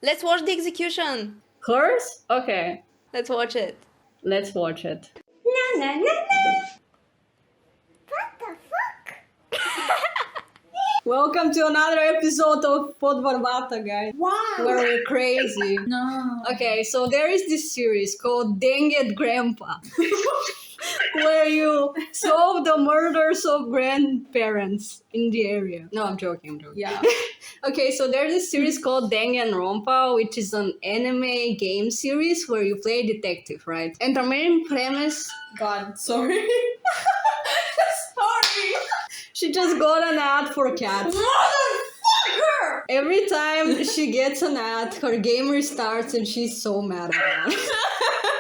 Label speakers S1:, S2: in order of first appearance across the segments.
S1: Let's watch the execution.
S2: Hers? Okay.
S1: Let's watch it.
S2: Let's watch it.
S3: Na na na na. What the fuck?
S2: Welcome to another episode of Pod Varbata, guys.
S3: Wow.
S2: Where we're crazy.
S3: No.
S2: Okay, so there is this series called Dang It Grandpa. where you solve the murders of grandparents in the area. No, I'm joking.
S3: Yeah.
S2: Okay, so there's this series called Danganronpa, which is an anime game series where you play detective, right? And the main premise...
S3: God, sorry. Sorry.
S2: She just got an ad for cats.
S3: Motherfucker!
S2: Every time she gets an ad, her game restarts and she's so mad about it.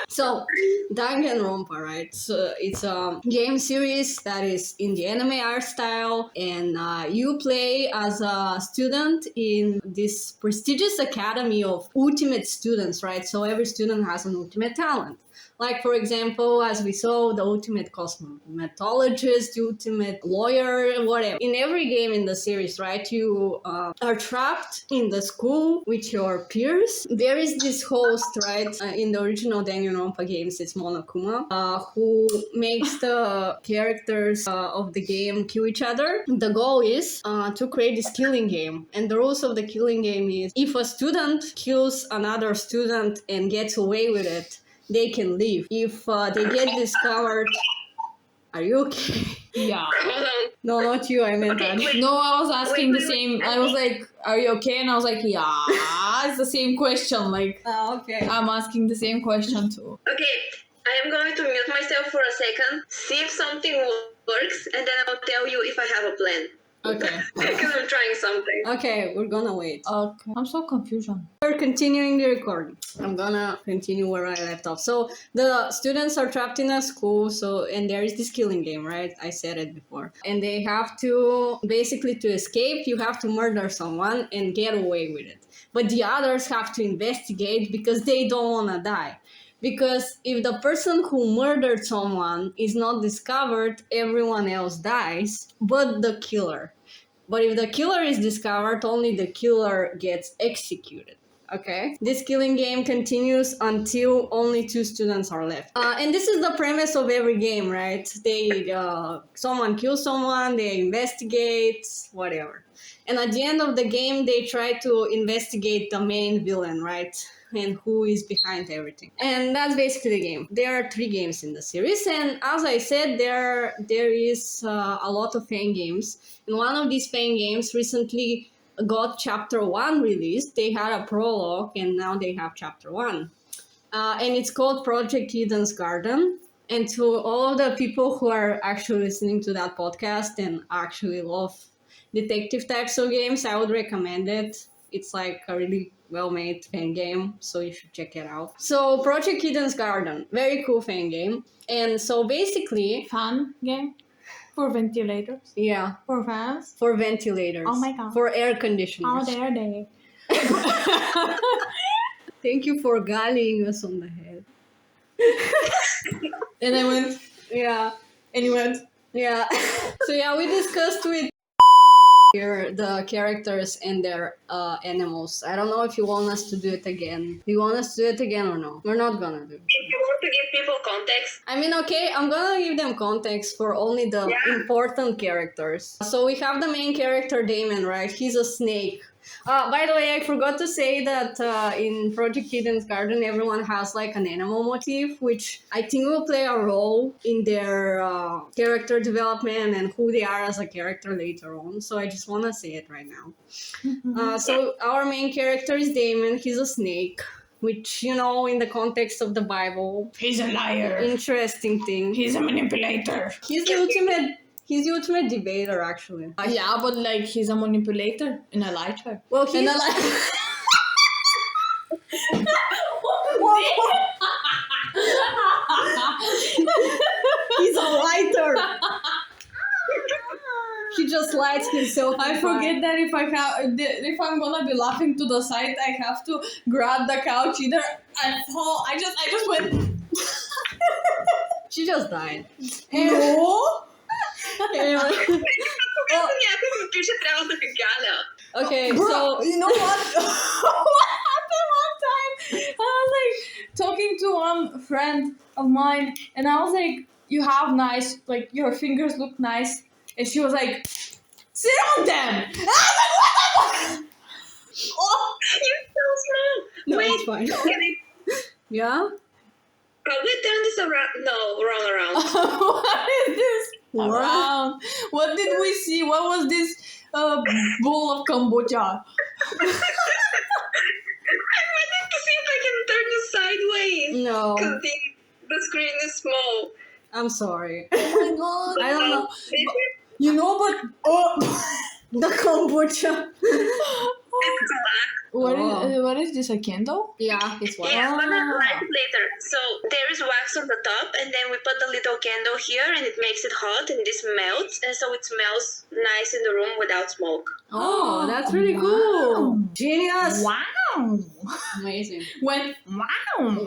S2: So, Danganronpa, right? So it's a game series that is in the anime art style, and you play as a student in this prestigious academy of ultimate students, right? So every student has an ultimate talent. Like, for example, as we saw, the ultimate cosmetologist, the ultimate lawyer, whatever. In every game in the series, right, you are trapped in the school with your peers. There is this host, right, in the original Danganronpa games, it's Monokuma, who makes the characters of the game kill each other. The goal is to create this killing game. And the rules of the killing game is if a student kills another student and gets away with it, they can leave. If they get discovered... Are you okay?
S3: Yeah.
S2: No, not you, I meant that.
S3: No, I was asking the same. I was like, are you okay? And I was like, yeah. It's the same question. Like,
S2: Okay.
S3: I'm asking the same question too.
S4: Okay, I am going to mute myself for a second, see if something works, and then I'll tell you if I have a plan.
S2: Okay.
S4: Because I'm trying something.
S2: Okay, we're gonna wait.
S3: Okay. I'm so confused.
S2: We're continuing the recording. I'm gonna continue where I left off. So the students are trapped in a school, and there is this killing game, right? I said it before. And they have to, basically to escape, you have to murder someone and get away with it. But the others have to investigate because they don't wanna die. Because if the person who murdered someone is not discovered, everyone else dies, but the killer. But if the killer is discovered, only the killer gets executed. Okay? This killing game continues until only 2 students are left. And this is the premise of every game, right? Someone kills someone, they investigate, whatever. And at the end of the game, they try to investigate the main villain, right? And who is behind everything. And that's basically the game. There are 3 games in the series, and as I said, there is a lot of fan games. And one of these fan games recently got chapter 1 released. They had a prologue, and now they have chapter 1. And it's called Project Eden's Garden. And to all of the people who are actually listening to that podcast and actually love detective types of games, I would recommend it. It's like a really well-made fan game, so you should check it out. So Project Eden's Garden, very cool fan game. And so basically...
S3: Fan game? For ventilators?
S2: Yeah.
S3: For fans?
S2: For ventilators.
S3: Oh my God.
S2: For air conditioners.
S3: How dare they?
S2: Thank you for gallying us on the head.
S3: And I went,
S2: Yeah.
S3: and he went,
S2: Yeah. So yeah, we discussed with here the characters and their animals. I don't know if you want us to do it again. Do you want us to do it again or no? We're not gonna do it.
S4: If you want to give people context,
S2: I mean, okay, I'm gonna give them context for only the important characters. So we have the main character, Damon, right? He's a snake. By the way, I forgot to say that in Project Eden's Garden, everyone has like an animal motif, which I think will play a role in their character development and who they are as a character later on. So I just want to say it right now. So our main character is Damon. He's a snake, which, you know, in the context of the Bible,
S3: he's a liar.
S2: interesting thing.
S3: He's a manipulator.
S2: He's the ultimate debater, actually.
S3: Yeah, but like he's a manipulator and a liar.
S2: Well, he's...
S3: And a liar.
S2: He's a lighter. He just lights himself.
S3: I forget that if I'm gonna be laughing to the side, I have to grab the couch either and fall. I just went.
S2: She just died.
S3: No.
S2: Anyway.
S4: okay,
S2: Okay,
S3: Bro,
S2: so
S3: you know what? What one friend of mine, and I was like, "You have nice, like your fingers look nice," and she was like, "Sit on them." And I was like, "What the fuck?" Oh,
S4: You're so small.
S2: No,
S4: Wait,
S2: it's fine.
S4: can I
S2: Yeah?
S4: probably turn this around? No, wrong around.
S3: what is this?
S2: What?
S3: Around. What did we see? What was this bowl of kombucha?
S4: I wanted to see if I can turn this sideways.
S2: No.
S4: Because the screen is small.
S2: I'm sorry.
S3: Oh my god.
S2: I don't know.
S3: You know, but
S2: The kombucha.
S4: It's black.
S3: what is this, a candle?
S2: Yeah, it's white.
S4: Yeah, but
S3: Ah.
S4: I'll light it later. So there is wax on the top, and then we put the little candle here, and it makes it hot, and this melts, and so it smells nice in the room without smoke.
S2: Oh, that's really
S3: Wow.
S2: cool. Genius.
S3: Wow.
S2: Amazing.
S3: When wow.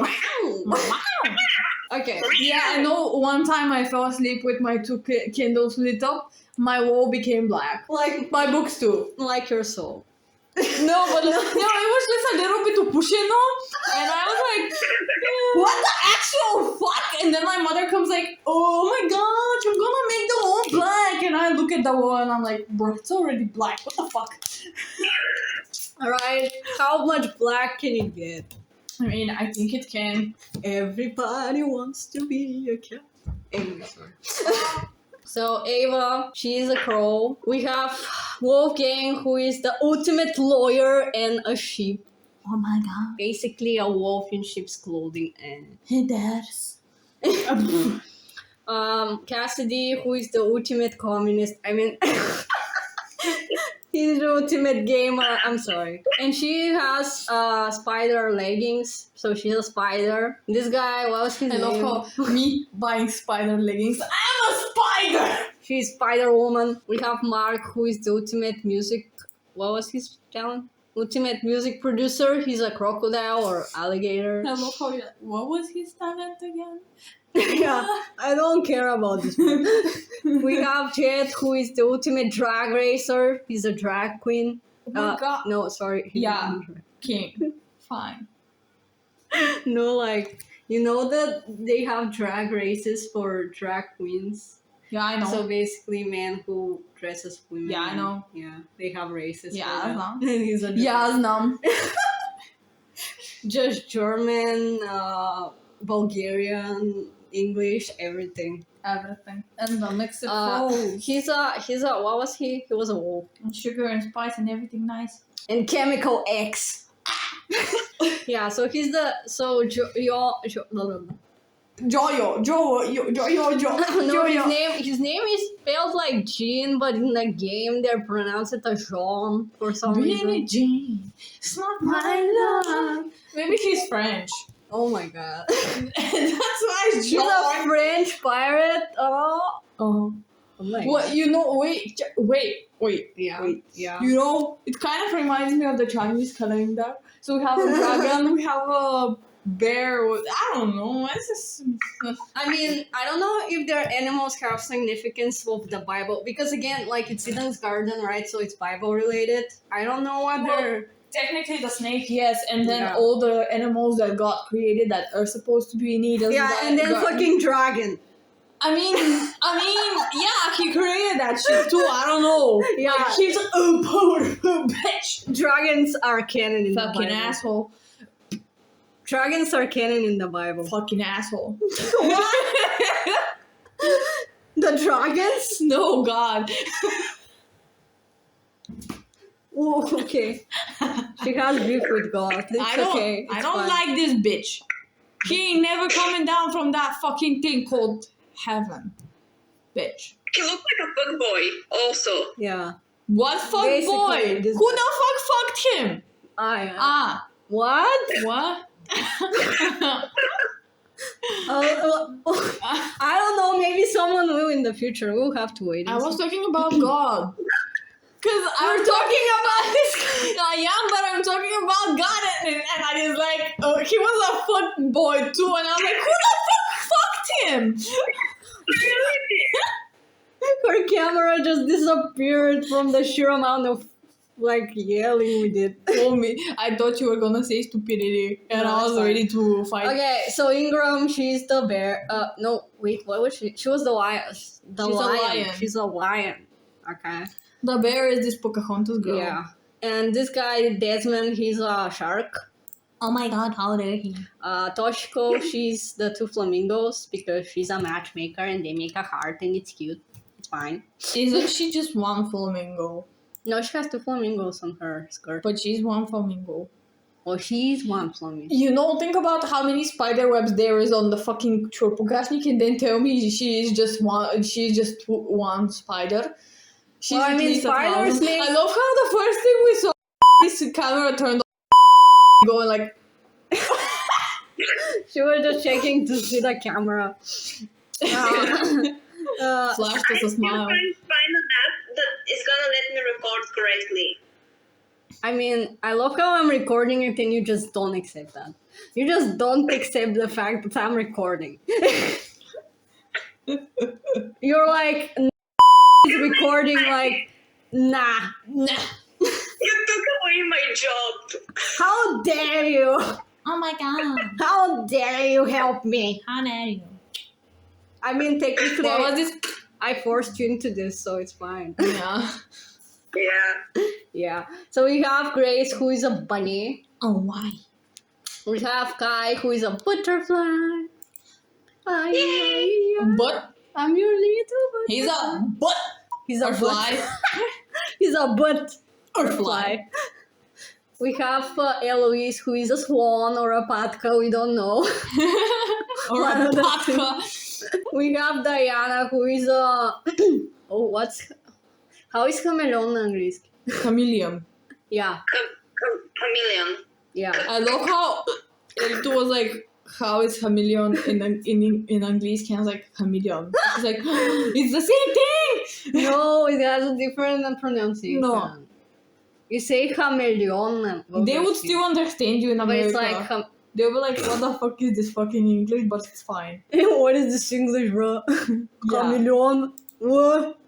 S3: Wow.
S2: Okay.
S3: Yeah, I know one time I fell asleep with my two candles lit up, my wall became black.
S2: Like
S3: My books too.
S2: like your soul.
S3: No, but no, it was just a little bit of pushing on, and I was like, "What the actual fuck?" And then my mother comes like, "Oh my gosh, I'm gonna make the wall black," and I look at the wall and I'm like, "Bro, it's already black. What the fuck?"
S2: Alright. How much black can you get?
S3: I mean, I think it can.
S2: Everybody wants to be a cat. Anyway, sorry. So Ava, she is a crow. We have Wolfgang, who is the ultimate lawyer and a sheep.
S3: Oh my god,
S2: Basically a wolf in sheep's clothing. And
S3: he does.
S2: Cassidy, who is the ultimate communist. I mean, he's the ultimate gamer. I'm sorry. And she has spider leggings, so she's a spider. This guy, what was his
S3: I
S2: name?
S3: love how me buying spider leggings. I'm a spider.
S2: She's Spider Woman. We have Mark, who is the ultimate music. What was his talent? Ultimate music producer. He's a crocodile or alligator.
S3: I love how what was his talent again?
S2: Yeah, I don't care about this one. We have Jet, who is the ultimate drag racer. He's a drag queen.
S3: Oh my god.
S2: No, sorry. he's
S3: Yeah.
S2: not a drag-
S3: King. Fine.
S2: No, like, you know that they have drag races for drag queens.
S3: Yeah, I know.
S2: So basically, men who dress as women.
S3: Yeah, I know.
S2: Yeah, they have races.
S3: Yeah,
S2: for
S3: I
S2: that.
S3: know.
S2: And he's a
S3: Yeah, no.
S2: just German, Bulgarian, English, everything.
S3: Everything. And the mix it
S2: He's a what was he? He was a wolf.
S3: and sugar and spice and everything nice.
S2: And Chemical X. Yeah, so he's the
S3: Joyo.
S2: no, his name is spelled like Jean, but in the game they pronounce it as Jean for some
S3: Really,
S2: reason.
S3: Jean. It's not my love. Maybe he's French.
S2: Oh my god.
S3: That's why it's
S2: He's a
S3: John.
S2: French pirate. Oh.
S3: Oh.
S2: Oh my
S3: What,
S2: god.
S3: you know, wait.
S2: Yeah. Yeah.
S3: You know, it kind of reminds me of the Chinese calendar. So we have a dragon, we have a bear. I don't know. It's just.
S2: I mean, I don't know if their animals have significance of the Bible because again, like it's Eden's garden, right? So it's Bible related. I don't know what
S3: Well,
S2: they're.
S3: Technically, the snake, yes, and then
S2: Yeah.
S3: all the animals that God created that are supposed to be in Eden's
S2: Yeah, and then
S3: garden.
S2: fucking dragon.
S3: I mean, yeah, he created that shit too. I don't know.
S2: Yeah.
S3: Like, he's a powerful bitch.
S2: Dragons are canon in the
S3: Fucking
S2: Bible.
S3: asshole.
S2: Dragons are canon in the Bible.
S3: Fucking asshole.
S2: The dragons?
S3: No, God.
S2: Oh, okay. She has beef with God. It's
S3: I don't.
S2: okay.
S3: I
S2: It's
S3: don't
S2: fine.
S3: like this bitch. He ain't never coming down from that fucking thing called heaven, bitch.
S4: He looked like a bug boy, also.
S2: Yeah.
S3: What fuck
S2: Basically,
S3: boy?
S2: this
S3: Who
S2: guy.
S3: the fuck fucked him? Ah,
S2: What?
S3: what?
S2: I don't know. Maybe someone will in the future. We'll have to wait.
S3: I
S2: and
S3: was
S2: see.
S3: talking about God. Cause I'm talking about this. I am, but I'm talking about God, and I was like, he was a fuck boy too, and I was like, who the fuck fucked him?
S2: Her camera just disappeared from the sheer amount of like yelling with it.
S3: Told me. I thought you were gonna say stupidity, and
S2: No,
S3: I was
S2: it's fine.
S3: ready to fight.
S2: Okay, so Ingram, she's the bear. No, wait, what was she? She was the lion.
S3: She's a lion.
S2: She's a lion. Okay.
S3: The bear is this Pocahontas girl.
S2: Yeah. And this guy, Desmond, he's a shark.
S3: Oh my god, how dare he?
S2: Toshiko, she's the two flamingos because she's a matchmaker and they make a heart and it's cute. It's fine.
S3: Isn't she just one flamingo?
S2: No, she has two flamingos on her skirt.
S3: But she's one flamingo.
S2: Oh, she's one flamingo.
S3: You know, think about how many spider webs there is on the fucking Tropographic and then tell me she's just one spider. She's
S2: Well, I
S3: at
S2: mean,
S3: least
S2: spiders
S3: 1,000.
S2: make-
S3: I love how the first thing we saw this camera turned on going like
S2: She was just checking to see the camera.
S3: flashed us a
S4: I
S3: smile.
S4: can't find an app that is gonna let me record correctly.
S2: I mean, I love how I'm recording it and you just don't accept that. You just don't accept the fact that I'm recording. You're like, is recording like, nah.
S3: Nah.
S4: You took away my job.
S2: How dare you?
S3: Oh my god.
S2: How dare you help me?
S3: How dare you?
S2: I mean, technically,
S3: What was this?
S2: I forced you into this, so it's fine.
S3: Yeah.
S4: Yeah.
S2: Yeah. So we have Grace, who is a bunny.
S3: Oh, why?
S2: We have Kai, who is a butterfly. Ay,
S3: But
S2: I'm your little butterfly.
S3: he's a butt
S2: He's a
S3: or fly.
S2: He's a butt
S3: Or
S2: fly. We have Eloise, who is a swan or a patka, we don't know.
S3: Or
S2: One
S3: a
S2: of the
S3: patka.
S2: We have Diana, who is a... How is chameleon in English?
S3: Chameleon.
S2: Yeah,
S4: Chameleon.
S2: yeah.
S3: I love how it was like, how is chameleon in English? Kind of like chameleon. It's like, it's the same thing!
S2: No, it has a different pronunciation.
S3: No.
S2: You say chameleon.
S3: They would still understand you in
S2: But
S3: America.
S2: it's like...
S3: They'll be like, what the fuck is this fucking English? But it's fine.
S2: What is this English, bro? Chameleon? What?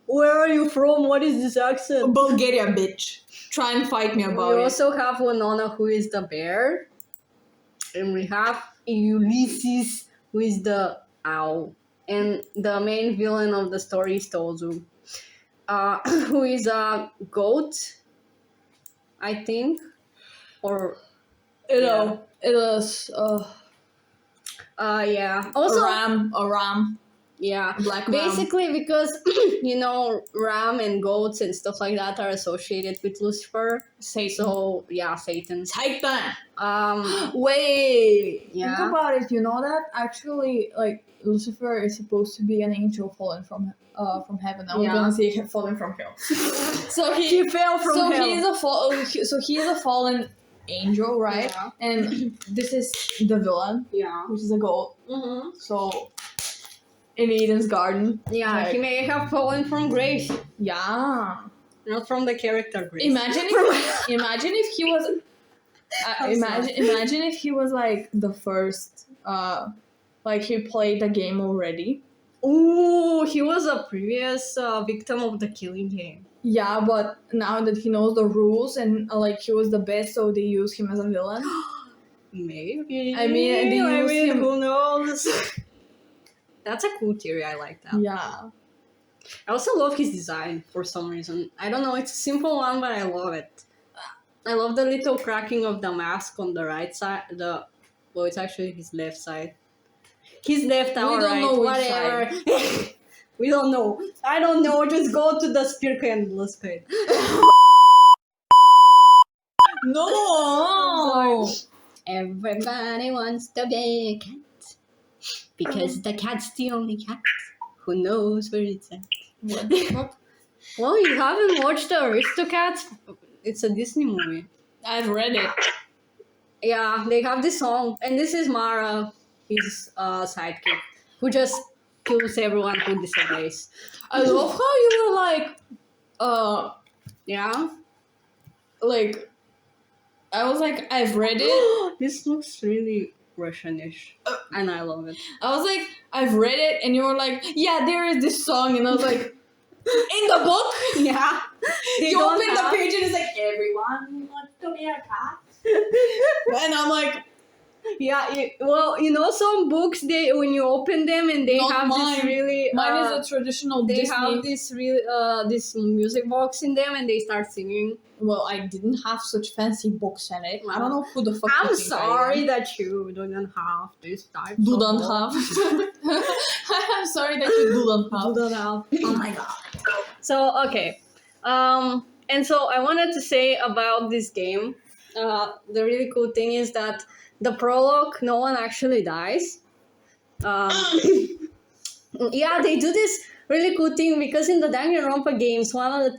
S2: Where are you from? What is this accent?
S3: Bulgaria, bitch. Try and fight me about
S2: We
S3: it.
S2: also have Winona, who is the bear. And we have Ulysses, who is the owl. And the main villain of the story is Tozu, who is a goat, I think. Or,
S3: It
S2: yeah.
S3: is
S2: yeah. Also,
S3: a ram.
S2: yeah.
S3: Black ram.
S2: Basically, because, ram and goats and stuff like that are associated with Lucifer.
S3: Satan.
S2: So, yeah, Satan.
S3: Satan. Wait.
S2: Yeah.
S3: Think about it. You know that actually, like Lucifer is supposed to be an angel fallen from heaven. I was
S2: Yeah.
S3: gonna say fallen from hell. so
S2: He fell from
S3: so
S2: hell.
S3: he is a fallen angel, right?
S2: Yeah.
S3: And this is the villain,
S2: Yeah.
S3: which is a goat.
S2: Mm-hmm.
S3: So in Eden's garden.
S2: Yeah,
S3: Like-
S2: he may have fallen from grace,
S3: Yeah.
S2: not from the character grace.
S3: Imagine if he was. Imagine if he was like the first. Like he played the game already.
S2: Ooh, he was a previous victim of the killing game.
S3: Yeah, but now that he knows the rules and like he was the best, so they use him as a villain.
S2: Maybe.
S3: I mean, they use him-
S2: who knows? That's a cool theory. I like that.
S3: Yeah.
S2: I also love his design for some reason. I don't know. It's a simple one, but I love it. I love the little cracking of the mask on the right side. Well, it's actually his left side. His left, our
S3: don't
S2: right,
S3: know which
S2: whatever. We don't know. I don't know. Just go to the spear candle page.
S3: No.
S2: Everybody wants to be a cat because the cat's the only cat who knows where it's at.
S3: What the fuck?
S2: Well, you haven't watched the Aristocats? It's a Disney movie.
S3: I've read it.
S2: Yeah, they have this song, and this is Mara, his sidekick, who just kills everyone who disobeys.
S3: I love how you were like,
S2: Yeah.
S3: like, I was like, I've read it.
S2: This looks really Russianish, and I love it.
S3: I was like, I've read it, and you were like, yeah, there is this song, and I was like, In the book,
S2: Yeah. They
S3: you
S2: don't
S3: open the
S2: have-
S3: page and it's like, everyone wants to be a cat. And I'm like,
S2: Yeah, some books they when you open them and they
S3: Not
S2: have
S3: mine.
S2: this really
S3: mine is a traditional
S2: they
S3: Disney.
S2: have this real this music box in them and they start singing.
S3: Well, I didn't have such fancy books in it. I don't know who the fuck.
S2: I'm
S3: you think I
S2: sorry
S3: am.
S2: that you don't have this type.
S3: Do
S2: of
S3: not
S2: book.
S3: have. I'm sorry that you do not have.
S2: Do not have. Oh my god. So okay, and so I wanted to say about this game. The really cool thing is that the prologue, no one actually dies. Yeah, they do this really cool thing because in the Danganronpa games, one of the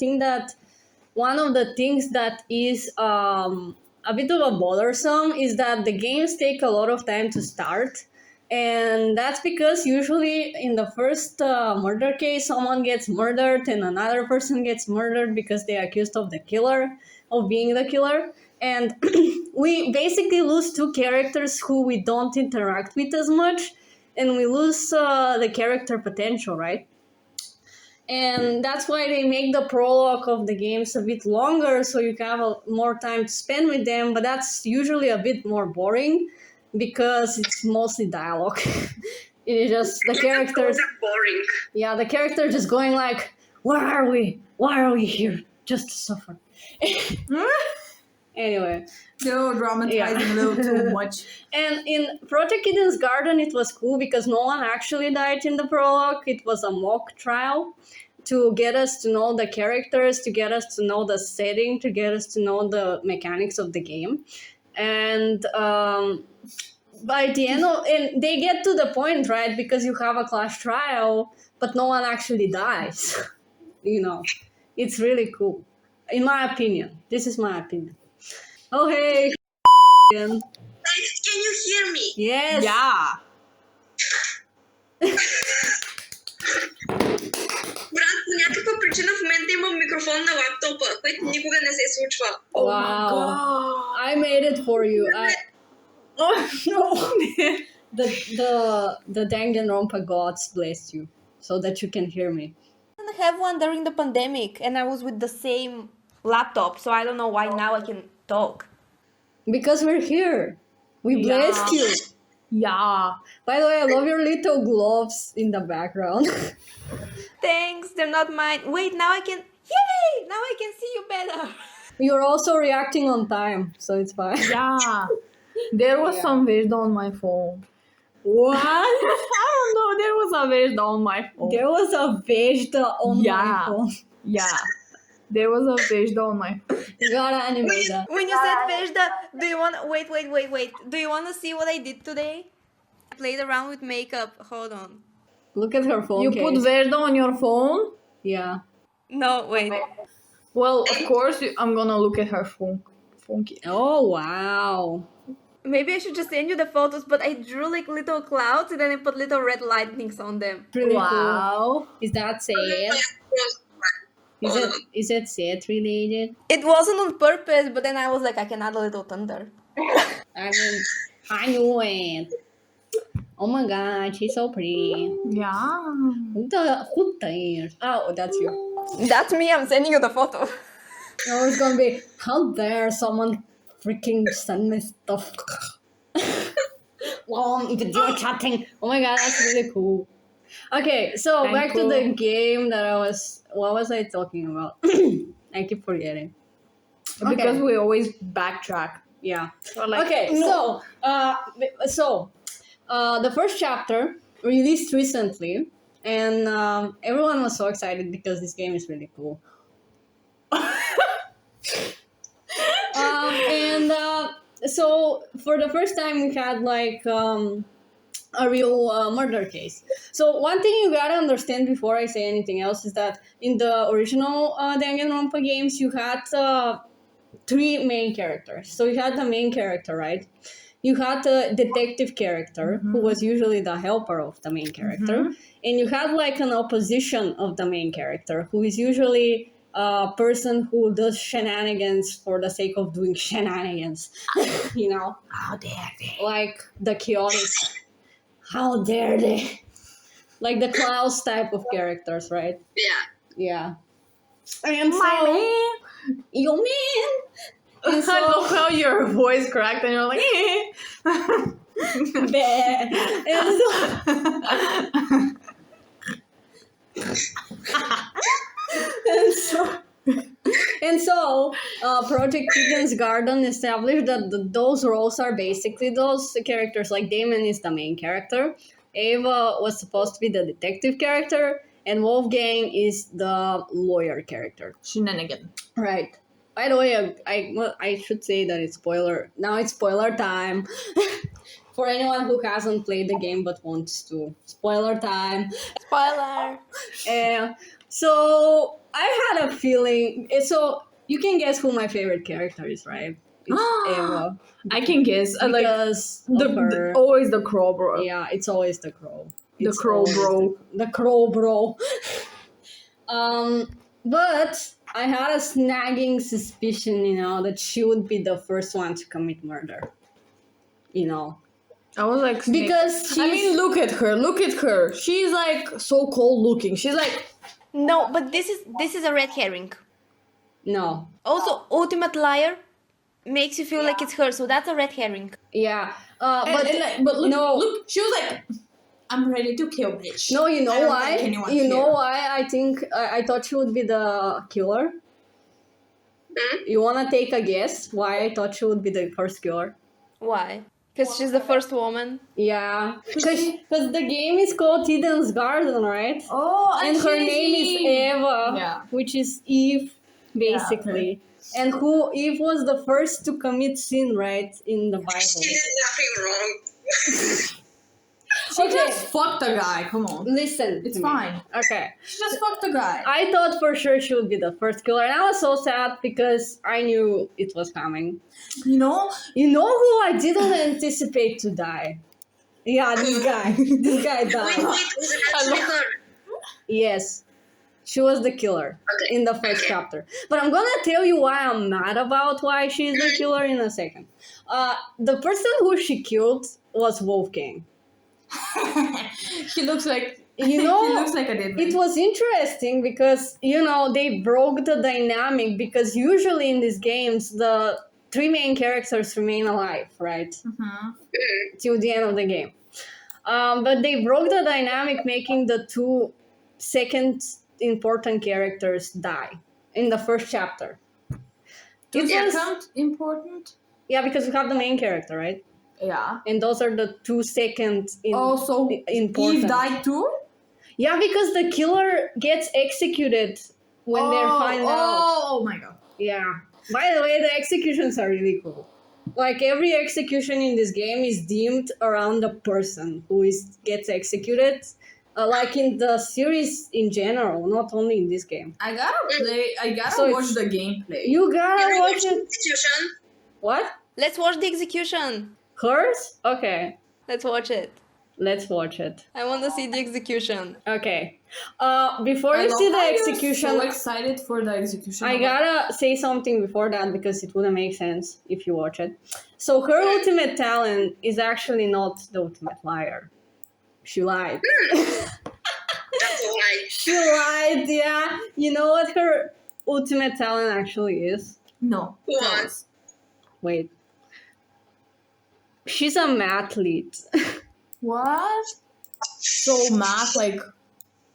S2: things that is a bit of a bothersome is that the games take a lot of time to start. And that's because usually in the first murder case, someone gets murdered and another person gets murdered because they're accused of being the killer. And we basically lose two characters who we don't interact with as much, and we lose the character potential, right? And that's why they make the prologue of the games a bit longer, so you can have more time to spend with them, but that's usually a bit more boring because it's mostly dialogue. It is just the characters.
S4: Boring.
S2: Yeah, the character just going like, "Where are we? Why are we here? Just to suffer." Anyway.
S3: They're dramatizing a little too much.
S2: And in Project Eden's Garden, it was cool because no one actually died in the prologue. It was a mock trial to get us to know the characters, to get us to know the setting, to get us to know the mechanics of the game. And by the end and they get to the point, right? Because you have a class trial, but no one actually dies. It's really cool. In my opinion. This is my opinion. Oh, hey.
S4: Guys, can you hear me?
S2: Yes.
S3: Yeah.
S4: Брат, по някаква причина в момента имам микрофон на лаптопа, което никога не се случва.
S2: Wow. I made it for you.
S3: Oh no.
S2: The Danganronpa gods bless you so that you can hear me.
S1: I didn't have one during the pandemic, and I was with the same laptop, so I don't know why now I can talk.
S2: Because we're here. We blessed you.
S3: Yeah.
S2: By the way, I love your little gloves in the background.
S1: Thanks, they're not mine. Wait, now I can. Yay! Now I can see you better.
S2: You're also reacting on time, so it's fine.
S3: Yeah. There was some Vejda on my phone.
S2: What?
S3: I don't know. There was a Vejda on my phone.
S2: There was a Vejda on my
S3: Yeah.
S2: phone.
S3: Yeah. There was a Vejda on my phone.
S2: You gotta animate that.
S1: When you said Vejda, do you want? Wait. Do you want to see what I did today? I played around with makeup. Hold on.
S2: Look at her phone
S3: You
S2: case.
S3: put Vejda on your phone?
S2: Yeah.
S1: No, wait.
S3: Well, of course, I'm gonna look at her phone.
S2: Oh, wow.
S1: Maybe I should just send you the photos, but I drew like little clouds and then I put little red lightnings on them.
S2: Really
S3: Wow.
S2: cool. Is that sad? Is it sad related?
S1: It wasn't on purpose, but then I was like, I can add a little thunder.
S2: I mean, I knew it. Oh my god, she's so pretty.
S3: Yeah.
S2: Who dares? Oh, that's you.
S1: That's me. I'm sending you the photo.
S2: Oh, it's gonna be, how dare someone freaking send me stuff. Long video chatting. Oh my god, that's really cool. Okay, so
S3: Thank
S2: back to
S3: you.
S2: the game that what was I talking about? I keep forgetting.
S3: Because we always backtrack.
S2: Yeah.
S3: We're like,
S2: Okay,
S3: no.
S2: so the first chapter released recently, and everyone was so excited because this game is really cool. So for the first time we had like a real murder case. So one thing you gotta understand before I say anything else is that in the original Danganronpa games you had three main characters. So you had the main character, right? You had the detective character, who was usually the helper of the main character, and you had like an opposition of the main character, who is usually a person who does shenanigans for the sake of doing shenanigans.
S3: How dare they?
S2: Like the chaotic, how dare they? Like the Klaus type of characters, right?
S4: Yeah.
S2: Yeah. And
S3: My
S2: so,
S3: man.
S2: you mean? And
S3: I love
S2: so,
S3: how your voice cracked and you're like,
S2: bad. And so, and so, Project Eden's Garden established that those roles are basically those characters. Like Damon is the main character, Ava was supposed to be the detective character, and Wolfgang is the lawyer character.
S3: Shenanigan.
S2: Right. By the way, I should say that it's spoiler. Now it's spoiler time. For anyone who hasn't played the game but wants to. Spoiler time.
S1: Spoiler.
S2: So I had a feeling. So you can guess who my favorite character is, right? It's Eva.
S3: I can guess.
S2: Because of her.
S3: Always the crow, bro.
S2: Yeah, it's always the crow.
S3: The
S2: It's
S3: crow,
S2: always
S3: bro.
S2: The crow, bro. But I had a snagging suspicion, that she would be the first one to commit murder.
S3: I was like,
S2: Because
S3: I mean, look at her. She's like so cold looking. She's like,
S1: No, but this is a red herring.
S2: No.
S1: Also, ultimate liar makes you feel like it's her, so that's a red herring.
S2: Yeah.
S3: but look,
S2: no.
S3: look, she was like, I'm ready to kill bitch.
S2: No, you
S3: I
S2: know
S3: don't
S2: why?
S3: like anyone
S2: You know
S3: here.
S2: why I think I thought she would be the killer? You wanna take a guess why I thought she would be the first killer?
S1: Why? Because she's the first woman.
S2: Yeah, because the game is called Eden's Garden, right?
S3: Oh,
S2: And her name is Eva,
S3: Yeah.
S2: which is Eve, basically. And Eve was the first to commit sin, right, in the Bible.
S4: She did nothing wrong.
S3: She just fucked a guy. Come on.
S2: Listen,
S3: It's
S2: to me.
S3: fine.
S2: Okay.
S3: She just fucked a guy.
S2: I thought for sure she would be the first killer, and I was so sad because I knew it was coming.
S3: You know?
S2: You know who I didn't anticipate to die? Yeah, this guy. This guy
S4: Wait,
S2: died.
S4: was it actually her?
S2: Yes. She was the killer
S4: Okay.
S2: in the first chapter. But I'm gonna tell you why I'm mad about why she's the killer in a second. The person who she killed was Wolfgang.
S3: He looks like
S2: You know,
S3: he looks like a dead man.
S2: it was interesting because, they broke the dynamic because usually in these games, the three main characters remain alive, right? Till the end of the game. But they broke the dynamic, making the two second important characters die in the first chapter.
S3: Does
S2: It
S3: that
S2: was-
S3: count important?
S2: Yeah, because you have the main character, right?
S3: Yeah.
S2: And those are the 2 second
S3: Also,
S2: important.
S3: Eve died too?
S2: Yeah, because the killer gets executed when they're found out.
S3: Oh my god.
S2: Yeah. By the way, the executions are really cool. Like every execution in this game is deemed around the person who gets executed. Like in the series in general, not only in this game.
S3: I gotta
S2: So
S3: watch
S2: it's-
S3: the gameplay.
S2: You gotta
S4: Can we
S2: watch
S4: watch the
S2: it.
S4: execution?
S2: What?
S1: Let's watch the execution.
S2: Hers? Okay.
S1: Let's watch it.
S2: Let's watch it.
S1: I want to see the execution.
S2: Okay. Before
S3: I
S2: you
S3: love
S2: see the
S3: how you're
S2: execution,
S3: so excited for the execution.
S2: I gotta say something before that because it wouldn't make sense if you watch it. So her ultimate talent is actually not the ultimate liar. She lied.
S4: That's a lie.
S2: She lied, yeah. You know what her ultimate talent actually is?
S3: No.
S4: Who
S3: tell
S4: won?
S3: us.
S2: Wait. She's a mathlete.
S3: What? So math, like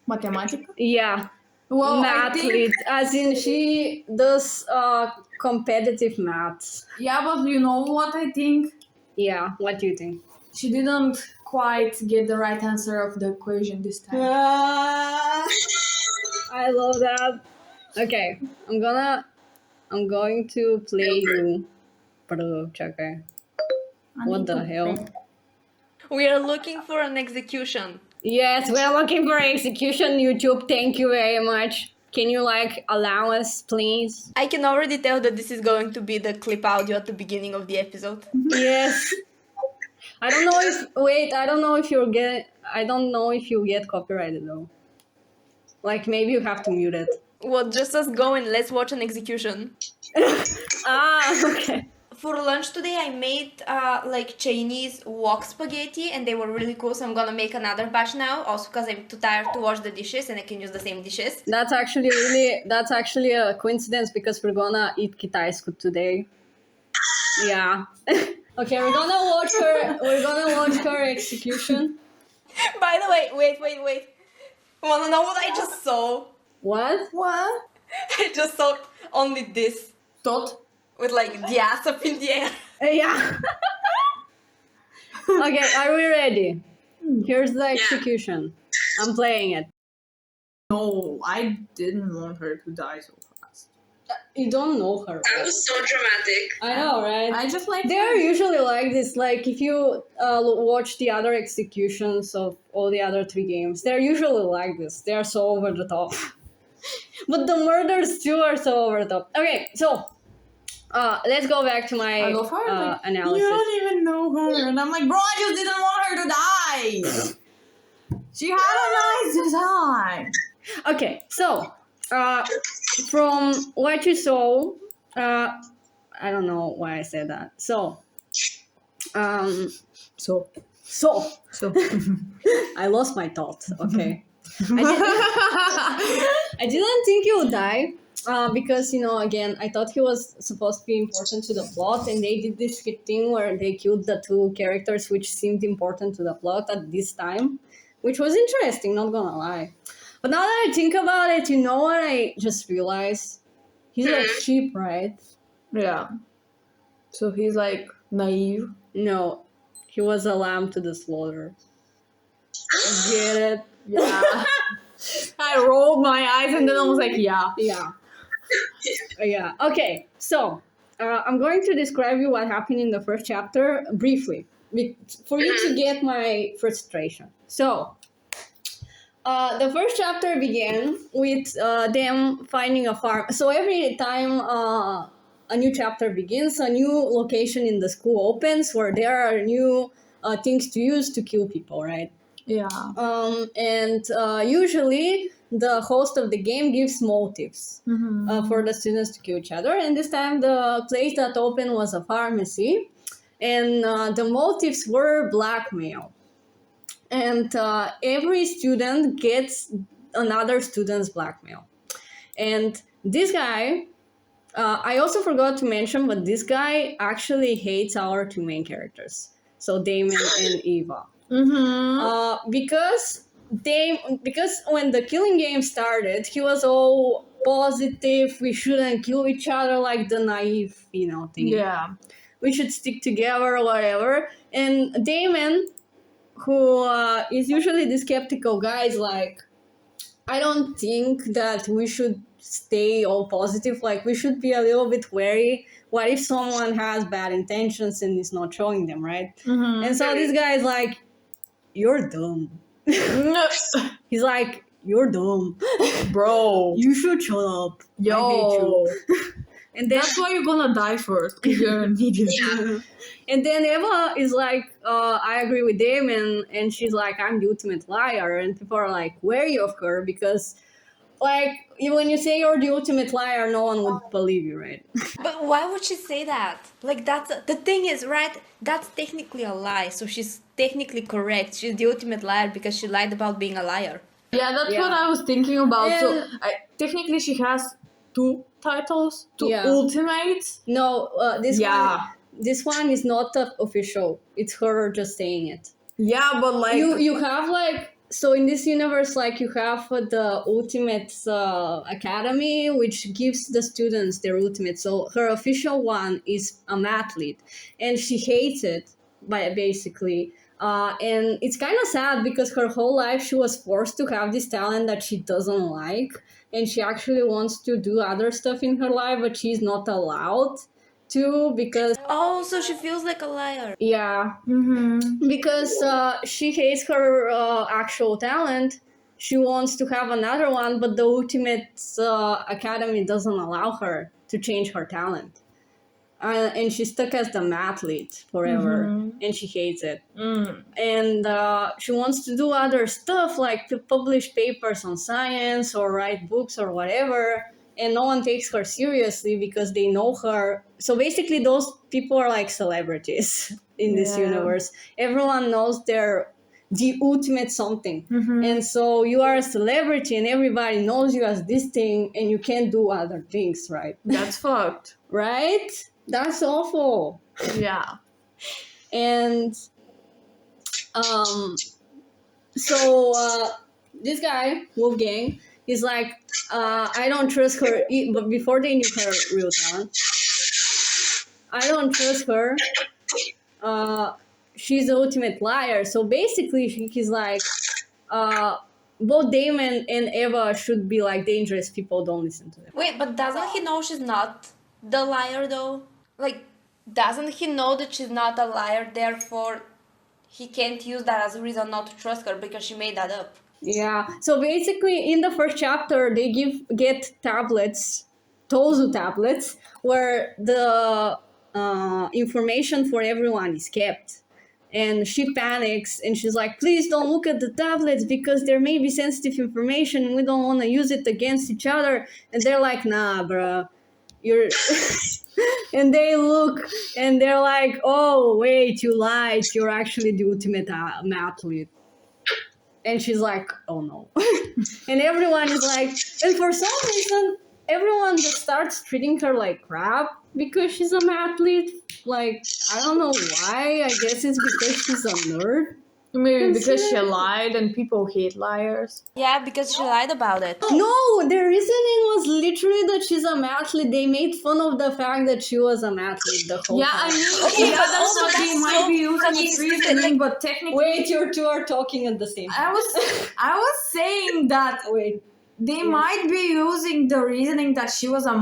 S3: mathematics?
S2: Yeah.
S3: Well, I
S2: Mathlete.
S3: think,
S2: As in she does competitive maths.
S3: yeah, but you know what I think?
S2: Yeah. What do you think?
S3: She didn't quite get the right answer of the equation this time.
S2: I love that. Okay. I'm going to play you. Okay. What the hell?
S1: We are looking for an execution.
S2: Yes, we're looking for execution, YouTube. Thank you very much. Can you allow us, please?
S1: I can already tell that this is going to be the clip audio at the beginning of the episode.
S2: Yes. I don't know if you get copyrighted though. Maybe you have to mute it.
S1: Well, just us going. Let's watch an execution.
S2: Okay.
S1: for lunch today I made like Chinese wok spaghetti and they were really cool. So I'm gonna make another batch now. Also because I'm too tired to wash the dishes and I can use the same dishes.
S2: That's actually a coincidence because we're gonna eat Kitaisku today. Yeah. Okay, we're gonna watch her execution.
S1: By the way, wait. Wanna know what I just saw?
S2: What?
S3: What?
S1: I just saw only this
S3: Tot?
S1: with like the ass up in the air.
S2: Yeah. Okay, are we ready? Here's the execution. I'm playing it.
S3: No, I didn't want her to die so fast.
S2: You don't know her.
S4: That was so dramatic.
S2: I know, right?
S3: I just like
S2: They're usually like this. Like if you watch the other executions of all the other 3 games, they're usually like this. They are so over the top. But the murders too are so over the top. Okay, so let's go back to my
S3: I love her. Like,
S2: analysis.
S3: you don't even know her, and I'm like, bro, I just didn't want her to die. She had a nice design.
S2: Okay, so from what you saw, I don't know why I said that. So,
S3: So.
S2: I lost my thought. Okay, I didn't think he would die. Because again, I thought he was supposed to be important to the plot, and they did this thing where they killed the 2 characters which seemed important to the plot at this time, which was interesting. Not gonna lie, but now that I think about it, you know what I just realized? He's a sheep, right?
S3: Yeah. So he's like naive.
S2: No, he was a lamb to the slaughter. Get it?
S3: Yeah. I rolled my eyes and then I was like, yeah.
S2: Yeah. Okay, so I'm going to describe you what happened in the first chapter briefly for you to get my frustration. So, the first chapter began with them finding a farm. So every time a new chapter begins, a new location in the school opens where there are new things to use to kill people, right?
S3: Yeah.
S2: And usually the host of the game gives motives for the students to kill each other. And this time the place that opened was a pharmacy, and the motives were blackmail. And every student gets another student's blackmail. And this guy, I also forgot to mention, but this guy actually hates our 2 main characters. So Damon and Eva. Because when the killing game started, he was all positive. We shouldn't kill each other, like the naive, thing.
S3: Yeah.
S2: We should stick together or whatever. And Damon, who is usually the skeptical guy, is like, I don't think that we should stay all positive. Like, we should be a little bit wary. What if someone has bad intentions and is not showing them, right? And so this guy is like, you're dumb. He's like, you're dumb.
S3: Bro.
S2: You should shut up.
S3: Yo.
S2: I hate you. And then,
S3: That's why you're gonna die first, because you're an idiot.
S2: and then Eva is like, I agree with Damon, and she's like, I'm the ultimate liar. And people are like, wary of her because, like, when you say you're the ultimate liar, no one would believe you, right?
S1: But why would she say that? Like, that's the thing is, right? That's technically a lie. So she's technically correct. She's the ultimate liar because she lied about being a liar.
S3: Yeah, that's
S2: Yeah.
S3: what I was thinking about.
S2: And-
S3: So technically she has 2 titles, 2
S2: Yeah.
S3: ultimates.
S2: No, this one is not official. It's her just saying it.
S3: Yeah, but like
S2: You have like, so in this universe, like, you have the ultimate academy, which gives the students their ultimate. So her official one is a mathlete, and she hates it basically. And it's kind of sad because her whole life she was forced to have this talent that she doesn't like, and she actually wants to do other stuff in her life, but she's not allowed to because
S1: Oh, so she feels like a liar.
S2: yeah,
S3: Mm-hmm.
S2: because she hates her actual talent. She wants to have another one, but the ultimate academy doesn't allow her to change her talent. And she's stuck as the mathlete forever, and she hates it. And she wants to do other stuff, like to publish papers on science or write books or whatever, and no one takes her seriously because they know her. So basically, those people are like celebrities in this universe. Everyone knows they're the ultimate something. And so you are a celebrity and everybody knows you as this thing and you can't do other things, right?
S3: That's fucked.
S2: Right? That's awful.
S3: Yeah.
S2: And so this guy, Wolfgang, is like, I don't trust her. But before they knew her real talent, I don't trust her. She's the ultimate liar. So basically, he's like, both Damon and Eva should be like dangerous people. Don't listen to them.
S1: Wait, but doesn't he know she's not the liar though? Like, doesn't he know that she's not a liar, therefore he can't use that as a reason not to trust her because she made that up?
S2: Yeah. So basically, in the first chapter, they get tablets, Tozu tablets, where the information for everyone is kept. And she panics and she's like, please don't look at the tablets because there may be sensitive information and we don't want to use it against each other. And they're like, nah, bruh, you're... and they look and they're like, oh, wait, you lied. You're actually the ultimate athlete. And she's like, oh no. And everyone is like, and for some reason, everyone just starts treating her like crap because she's an athlete. Like, I don't know why. I guess it's because she's a nerd.
S3: Maybe because she lied and people hate liars.
S1: Yeah, because she lied about it.
S2: No, the reasoning was literally that she's an athlete. They made fun of the fact that she was an athlete the whole time.
S3: I mean,
S1: Okay,
S3: yeah,
S1: but
S3: that's
S1: also
S3: what they
S1: that's
S3: might
S1: so
S3: be using
S1: fucking
S3: as
S1: stupid,
S3: reasoning,
S1: like-
S3: but technically,
S2: Wait, you two are talking at the same time.
S3: I was saying that
S2: Wait.
S3: they might be using the reasoning that she was a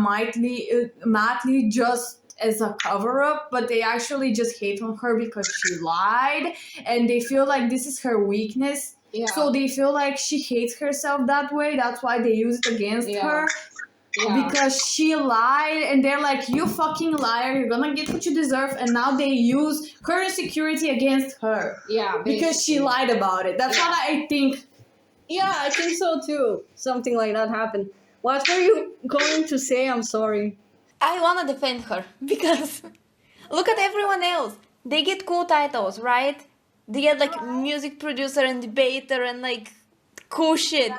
S3: madly just as a cover-up, but they actually just hate on her because she lied, and they feel like this is her weakness.
S2: Yeah.
S3: So they feel like she hates herself that way. That's why they use it against her.
S2: Yeah.
S3: Because she lied, and they're like, you fucking liar, you're gonna get what you deserve. And now they use her insecurity against her.
S2: Yeah,
S3: Because she lied about it. That's what I think.
S2: Yeah, I think so too. Something like that happened. What were you going to say? I'm sorry.
S1: I wanna defend her because look at everyone else. They get cool titles, right? They get like music producer and debater and like cool shit.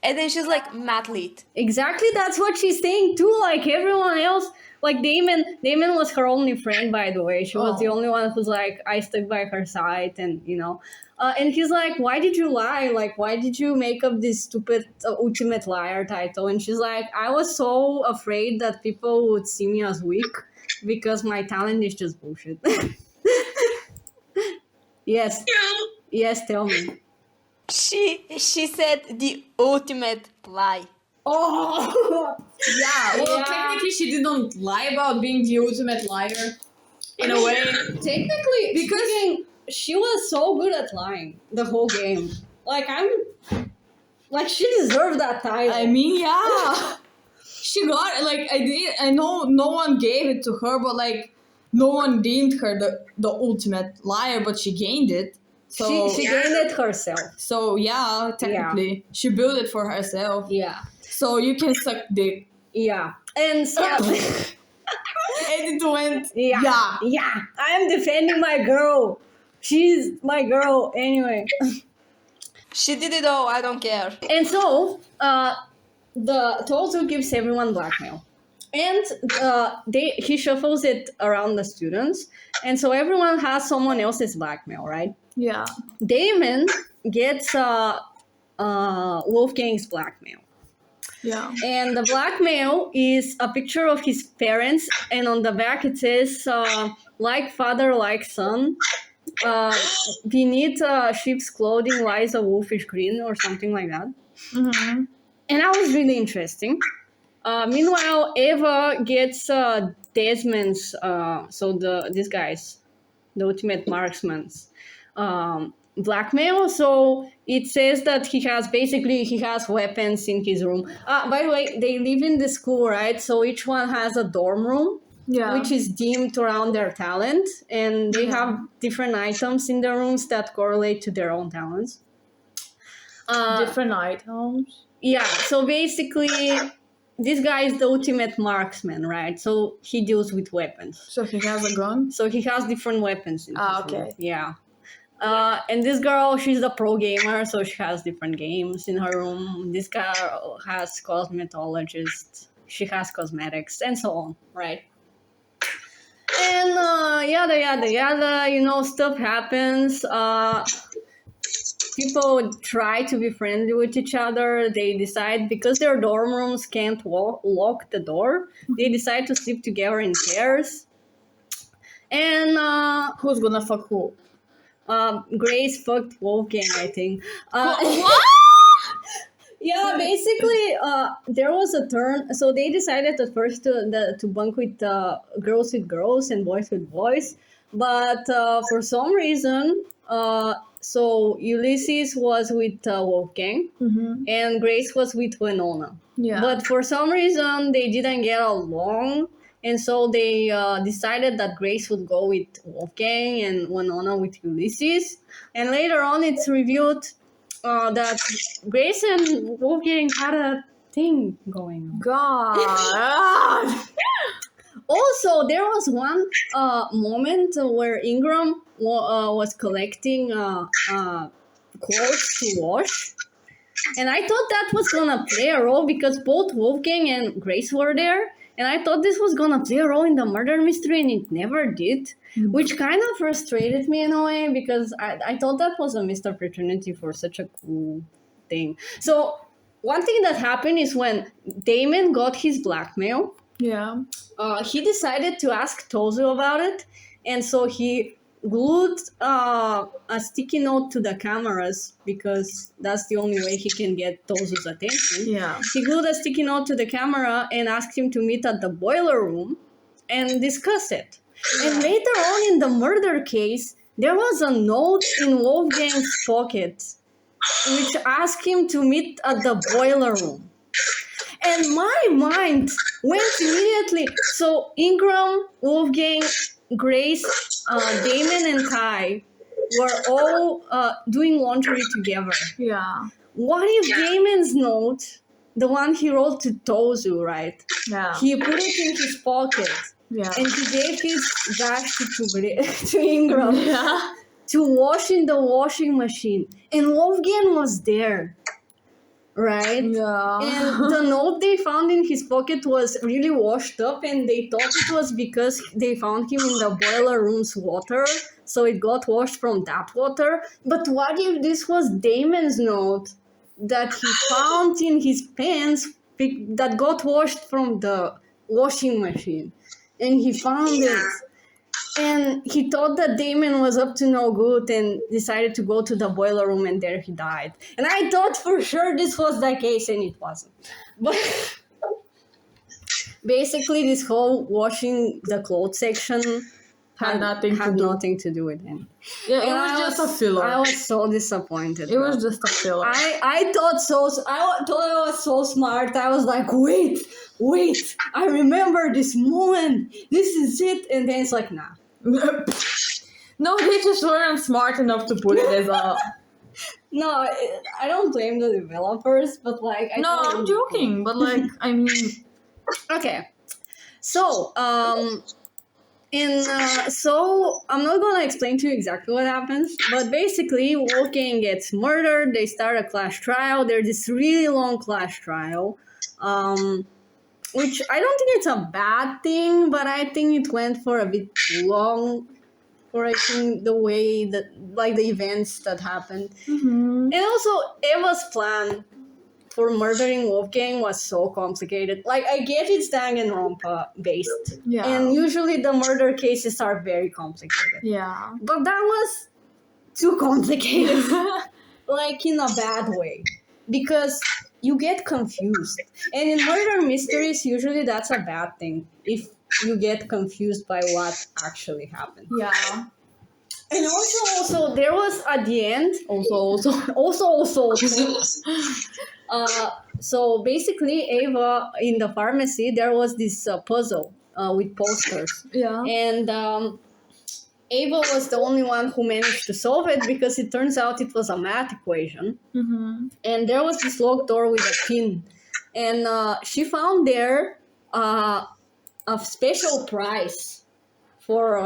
S1: And then she's like mathlete.
S2: Exactly, that's what she's saying too. Like everyone else, like Damon was her only friend, by the way. She was the only one who's like, I stuck by her side, and you know. And he's like, why did you lie? Like, why did you make up this stupid ultimate liar title? And she's like, I was so afraid that people would see me as weak because my talent is just bullshit. Yes. Yes, tell me.
S1: She said the ultimate lie.
S2: Oh!
S3: Yeah, well, technically she didn't lie about being the ultimate liar. In a way.
S2: Technically, because she was so good at lying the whole game. Like, she deserved that title.
S3: I mean, yeah. She got it. Like, I know no one gave it to her, but like, no one deemed her the ultimate liar, but she gained it. So
S2: she gained it herself.
S3: So yeah, technically, she built it for herself.
S2: Yeah.
S3: So you can suck dick.
S2: Yeah. And so...
S3: And it went.
S2: Yeah. I'm defending my girl. She's my girl. Anyway.
S1: She did it all, I don't care.
S2: And so, the Tozu gives everyone blackmail. And he shuffles it around the students. And so everyone has someone else's blackmail, right?
S3: Yeah.
S2: Damon gets Wolfgang's blackmail.
S3: Yeah.
S2: And the blackmail is a picture of his parents, and on the back it says, like father, like son. Beneath sheep's clothing lies a wolfish grin, or something like that.
S3: Mm-hmm.
S2: And that was really interesting. Meanwhile, Eva gets Desmond's, these guys, the ultimate marksman's, blackmail. So it says that he has weapons in his room. By the way, they live in the school, right? So each one has a dorm room, which is deemed around their talent, and they have different items in their rooms that correlate to their own talents.
S3: Different items.
S2: Yeah, so basically this guy is the ultimate marksman, right? So he deals with weapons.
S3: So he has a gun?
S2: So he has different weapons. In his
S3: okay.
S2: room. Yeah. And this girl, she's a pro gamer, so she has different games in her room. This girl has cosmetologist. She has cosmetics and so on, right? And yada yada yada, stuff happens. People try to be friendly with each other. They decide, because their dorm rooms can't lock the door, they decide to sleep together in pairs. And
S3: Who's gonna fuck who?
S2: Grace fucked Wolfgang, I think.
S3: What?
S2: Yeah, basically, there was a turn. So they decided at first to bunk with girls and boys with boys. But for some reason, so Ulysses was with Wolfgang, and Grace was with Winona.
S3: Yeah.
S2: But for some reason, they didn't get along. And so they decided that Grace would go with Wolfgang and Winona with Ulysses. And later on, it's revealed that Grace and Wolfgang had a thing going on.
S3: God.
S2: Also, there was one moment where Ingram was collecting clothes to wash. And I thought that was gonna play a role because both Wolfgang and Grace were there. And I thought this was gonna play a role in the murder mystery, and it never did. Which kind of frustrated me in a way, because I thought that was a missed opportunity for such a cool thing. So one thing that happened is when Damon got his blackmail,
S3: Yeah.
S2: he decided to ask Tozu about it. And so he glued a sticky note to the cameras, because that's the only way he can get Tozu's attention.
S3: Yeah.
S2: He glued a sticky note to the camera and asked him to meet at the boiler room and discuss it. And later on in the murder case, there was a note in Wolfgang's pocket which asked him to meet at the boiler room. And my mind went immediately. So Ingram, Wolfgang, Grace, Damon, and Kai were all doing laundry together.
S3: Yeah.
S2: What if Damon's note, the one he wrote to Tozu, right?
S3: Yeah.
S2: He put it in his pocket.
S3: Yeah.
S2: And he gave his bag to Ingram
S3: Yeah.
S2: to wash in the washing machine. And Wolfgang was there, right?
S3: Yeah.
S2: And the note they found in his pocket was really washed up, and they thought it was because they found him in the boiler room's water, so it got washed from that water. But what if this was Damon's note that he found in his pants that got washed from the washing machine? And he found it. And he thought that Damon was up to no good and decided to go to the boiler room, and there he died. And I thought for sure this was the case, and it wasn't. But basically, this whole washing the clothes section
S3: Had nothing to do.
S2: with him.
S3: Yeah, it
S2: And
S3: was
S2: I
S3: just a filler.
S2: I was so disappointed.
S3: It was
S2: bro.
S3: just a filler.
S2: I thought I was so smart. I was like, wait, I remember this moment. This is it. And then it's like, nah.
S3: No, they just weren't smart enough to put it as a.
S2: No, I don't blame the developers, but like, I
S3: No,
S2: thought it
S3: I'm
S2: would be
S3: joking, but like, I mean,
S2: cool. Okay, so so I'm not gonna explain to you exactly what happens, but basically, Wolfgang gets murdered. They start a class trial. There's this really long class trial, which I don't think it's a bad thing, but I think it went for a bit too long. For I think the way that, like, the events that happened. And also, Eva's plan for murdering Wolfgang was so complicated. Like, I get it's Danganronpa based.
S3: Yeah.
S2: And usually the murder cases are very complicated.
S3: yeah.
S2: But that was too complicated. Like, in a bad way. Because you get confused. And in murder mysteries, usually that's a bad thing. If you get confused by what actually happened.
S3: Yeah.
S2: And also, there was at the end. Also. So basically, Ava in the pharmacy, there was this puzzle with posters,
S3: Yeah.
S2: and Ava was the only one who managed to solve it because it turns out it was a math equation, and there was this locked door with a pin and she found there a special prize for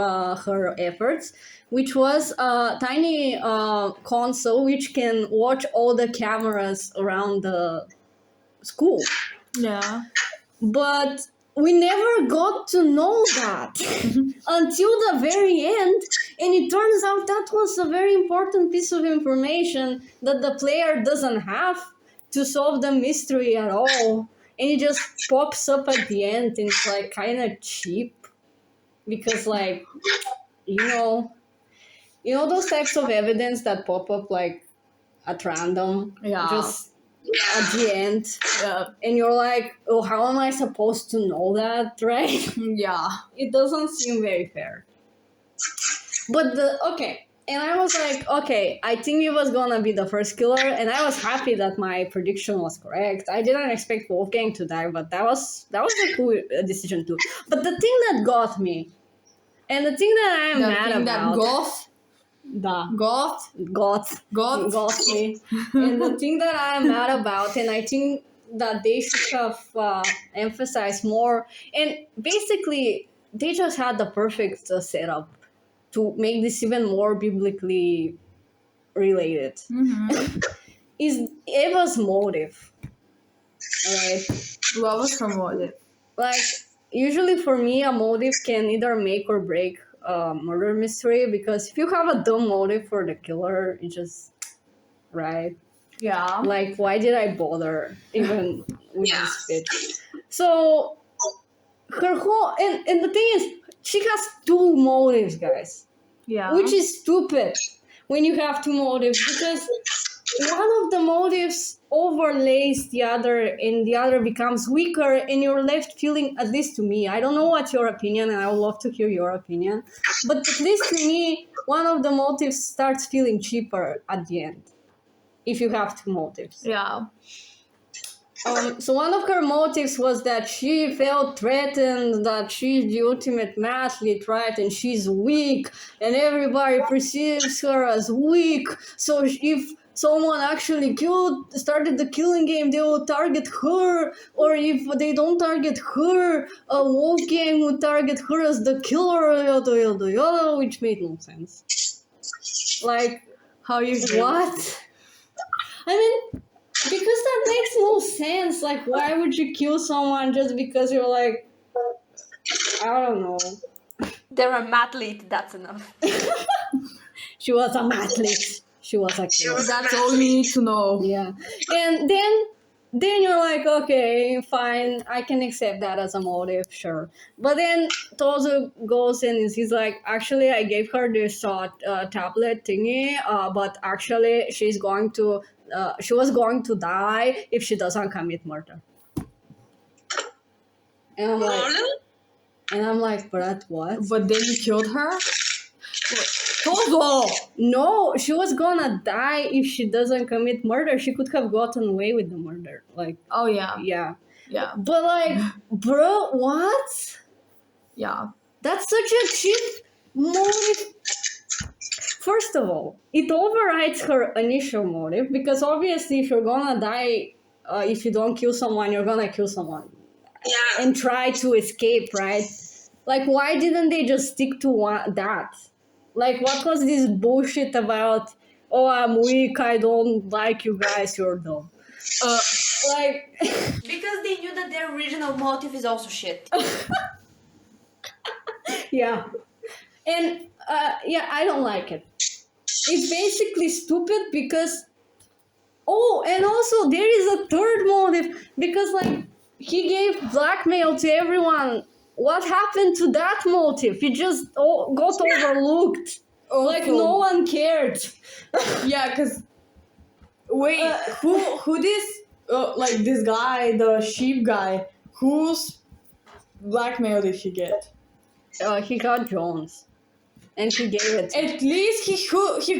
S2: her efforts, which was a tiny console which can watch all the cameras around the school.
S3: Yeah.
S2: But we never got to know that until the very end. And it turns out that was a very important piece of information that the player doesn't have to solve the mystery at all. And it just pops up at the end, and it's like kind of cheap because, like, you know, those types of evidence that pop up like at random,
S3: Yeah.
S2: just at the end.
S3: Yeah.
S2: And you're like, oh, how am I supposed to know that, right?
S3: Yeah.
S2: It doesn't seem very fair. But okay. And I was like, okay, I think it was gonna be the first killer, and I was happy that my prediction was correct. I didn't expect Wolfgang to die, but that was a cool decision too. But the thing that got me, and the thing that I am mad about, got me. And the thing that I am mad about, and I think that they should have emphasized more, and basically they just had the perfect setup to make this even more biblically related, is Eva's motive, right?
S3: What was her motive?
S2: Like, usually for me, a motive can either make or break a murder mystery, because if you have a dumb motive for the killer, it just, right?
S3: Yeah.
S2: Like, why did I bother even with this bitch? So, her whole, and the thing is, she has two motives, guys.
S3: Yeah.
S2: Which is stupid when you have two motives, because one of the motives overlays the other and the other becomes weaker, and you're left feeling, at least to me, I don't know what's your opinion, and I would love to hear your opinion, but at least to me, one of the motives starts feeling cheaper at the end if you have two motives.
S3: Yeah.
S2: So one of her motives was that she felt threatened, that she's the ultimate mathlete, right? And she's weak, and everybody perceives her as weak. So if someone actually started the killing game, they will target her. Or if they don't target her, a wolf game would target her as the killer, yada, yada, yada, which made no sense. Like,
S3: How you
S2: what? I mean, because that makes no sense. Like, why would you kill someone just because you're like, I don't know.
S1: They're a mathlete, that's enough.
S2: She was a mathlete. She was a killer.
S3: That's all you need to know.
S2: Yeah. And then you're like, okay, fine, I can accept that as a motive, sure. But then Tozu goes in and he's like, actually, I gave her this tablet thingy, but actually she was going to die if she doesn't commit murder. And I'm like, but what?
S3: But then you killed her? Tozo!
S2: No, she was gonna die if she doesn't commit murder. She could have gotten away with the murder. Like,
S3: Oh, yeah.
S2: yeah.
S3: Yeah.
S2: But like, bro, what?
S3: Yeah.
S2: That's such a cheap motive. First of all, it overrides her initial motive, because obviously if you're gonna die, if you don't kill someone, you're gonna kill someone.
S4: Yeah.
S2: And try to escape, right? Like, why didn't they just stick to that? Like, what was this bullshit about, oh, I'm weak, I don't like you guys, you're dumb. Like...
S1: Because they knew that their original motive is also shit.
S2: Yeah. And, yeah, I don't like it. It's basically stupid because... Oh, and also there is a third motive, because, like, he gave blackmail to everyone. What happened to that motive? It just got overlooked. Like, no one cared.
S3: Yeah, because... Wait, who this... like, this guy, the sheep guy, whose blackmail did he get?
S2: He got Jones. And he gave it to
S3: At least he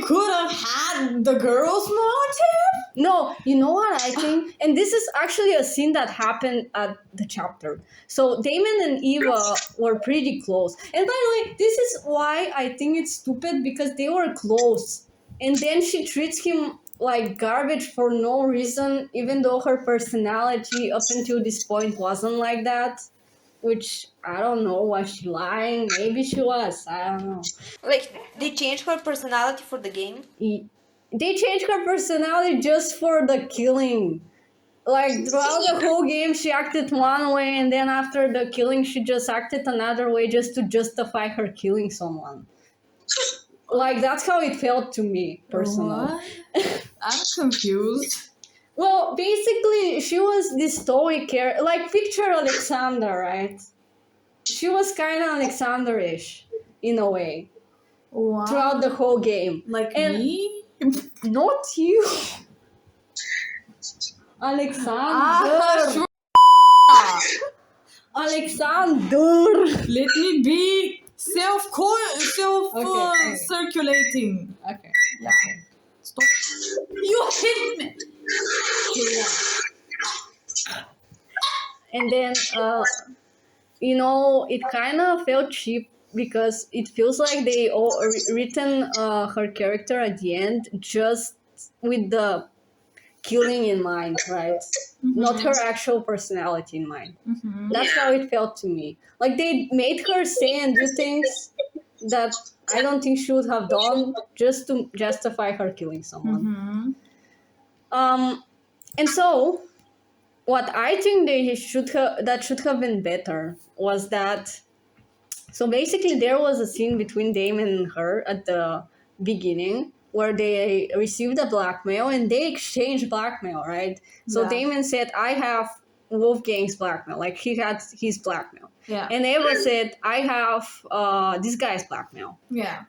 S3: could have had the girl's motive?
S2: No, you know what I think? And this is actually a scene that happened at the chapter. So Damon and Eva were pretty close. And by the way, this is why I think it's stupid, because they were close. And then she treats him like garbage for no reason, even though her personality up until this point wasn't like that. Which I don't know, was she lying? Maybe she was. I don't know.
S1: Like, they changed her personality for the game.
S2: They changed her personality just for the killing. Like throughout the whole game, she acted one way, and then after the killing, she just acted another way just to justify her killing someone. Like that's how it felt to me personally.
S3: What? I'm confused.
S2: Well, basically, she was this stoic character. Like picture Alexander, right? She was kind of Alexander-ish in a way
S3: Wow.
S2: throughout the whole game.
S3: Like
S2: And-
S3: me?
S2: Not you, Alexander.
S3: Sure.
S2: Alexander.
S3: Let me be
S2: Okay.
S3: circulating.
S2: Okay.
S3: Stop. You hit me.
S2: And then, it kind of felt cheap because it feels like they all written her character at the end just with the killing in mind, right? Not her actual personality in mind.
S3: Mm-hmm.
S2: That's how it felt to me. Like they made her say and do things that I don't think she would have done just to justify her killing someone.
S3: Mm-hmm.
S2: And so what I think they should have been better was that. So basically, there was a scene between Damon and her at the beginning where they received a blackmail and they exchanged blackmail, right? So
S3: Yeah.
S2: Damon said, "I have Wolfgang's blackmail," like he had his blackmail,
S3: Yeah.
S2: and Eva said, "I have this guy's blackmail."
S3: Yeah.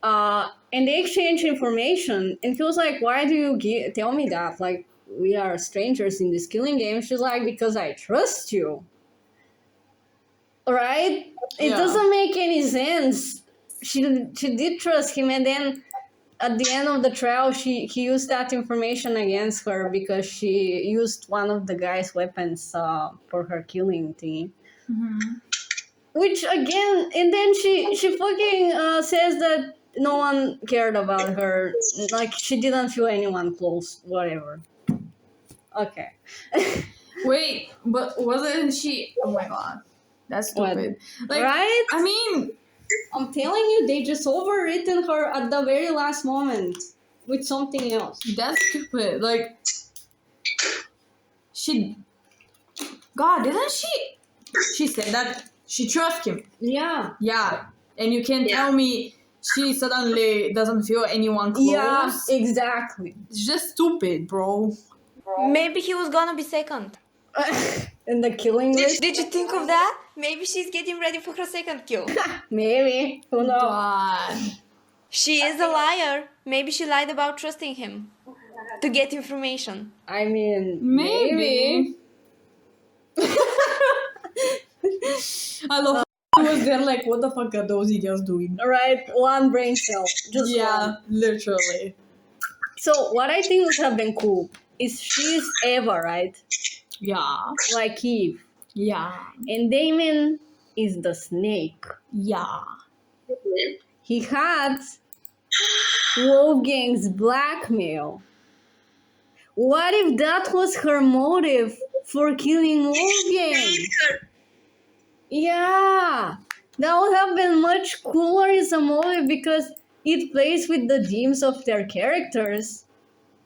S2: And they exchanged information, and he was like, "Why do you tell me that? Like, we are strangers in this killing game." She's like, "Because I trust you." Right? It
S3: Yeah.
S2: doesn't make any sense. She did trust him, and then at the end of the trial, he used that information against her because she used one of the guy's weapons for her killing thing.
S3: Mm-hmm.
S2: Which again, and then she fucking says that no one cared about her, like she didn't feel anyone close, whatever. Okay.
S3: Wait, but wasn't she? Oh my god, that's stupid. Like,
S2: Right?
S3: I mean,
S2: I'm telling you, they just overwritten her at the very last moment with something else.
S3: that's stupid. Like, she. God, didn't she? She said that she trusts him.
S2: Yeah.
S3: Yeah, and you can
S4: Yeah.
S3: tell me she suddenly doesn't feel anyone close.
S2: Yeah, exactly.
S3: It's just stupid, bro.
S1: Maybe he was gonna be second.
S2: In the killing list?
S1: Did you think of that? Maybe she's getting ready for her second kill.
S2: Maybe. Who knows?
S3: God.
S1: She is a liar. Maybe she lied about trusting him to get information.
S2: I mean,
S3: Maybe. I love he was there like, what the fuck are those idiots doing?
S2: Right? One brain cell. Just
S3: Yeah,
S2: one.
S3: literally.
S2: So, what I think would have been cool is she's Eva, right?
S3: Yeah.
S2: Like Eve.
S3: Yeah.
S2: And Damon is the snake.
S3: Yeah.
S2: He had Wolfgang's blackmail. What if that was her motive for killing Wolfgang? Yeah, that would have been much cooler as a motive because it plays with the themes of their characters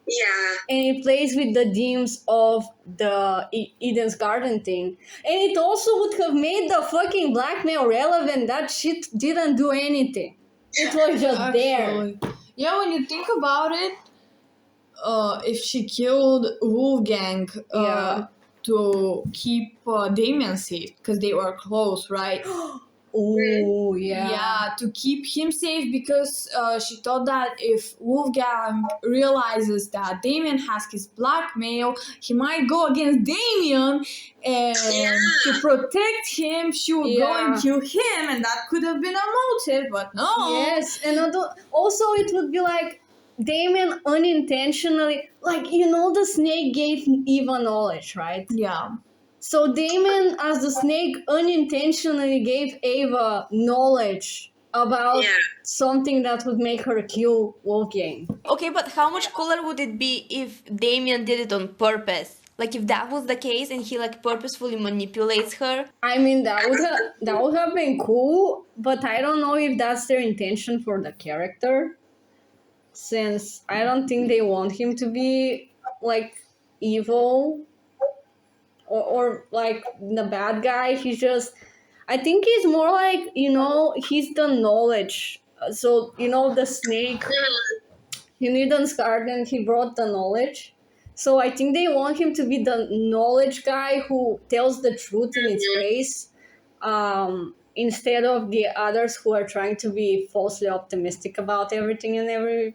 S4: Yeah.
S2: and it plays with the themes of the Eden's Garden thing. And it also would have made the fucking blackmail relevant. That shit didn't do anything. It was just there.
S3: Actually. Yeah, when you think about it, if she killed Wolfgang
S2: Yeah.
S3: to keep Damien safe, because they were close, right?
S2: Oh, yeah.
S3: Yeah, to keep him safe because she thought that if Wolfgang realizes that Damien has his blackmail, he might go against Damien, and to protect him, she would go
S2: Yeah.
S3: and kill him, and that could have been a motive, but no.
S2: Yes, and also it would be like Damien unintentionally, like, the snake gave Eva knowledge, right?
S3: Yeah.
S2: So Damon, as the snake, unintentionally gave Ava knowledge about
S4: Yeah.
S2: something that would make her kill Wolfgang.
S1: Okay, but how much cooler would it be if Damien did it on purpose? Like if that was the case and he like purposefully manipulates her?
S2: I mean, that would have been cool, but I don't know if that's their intention for the character, since I don't think they want him to be like evil or like the bad guy. He's just, I think he's more like, he's the knowledge. So the snake. He knew the garden. He brought the knowledge. So I think they want him to be the knowledge guy who tells the truth in its face, instead of the others who are trying to be falsely optimistic about everything and everyone.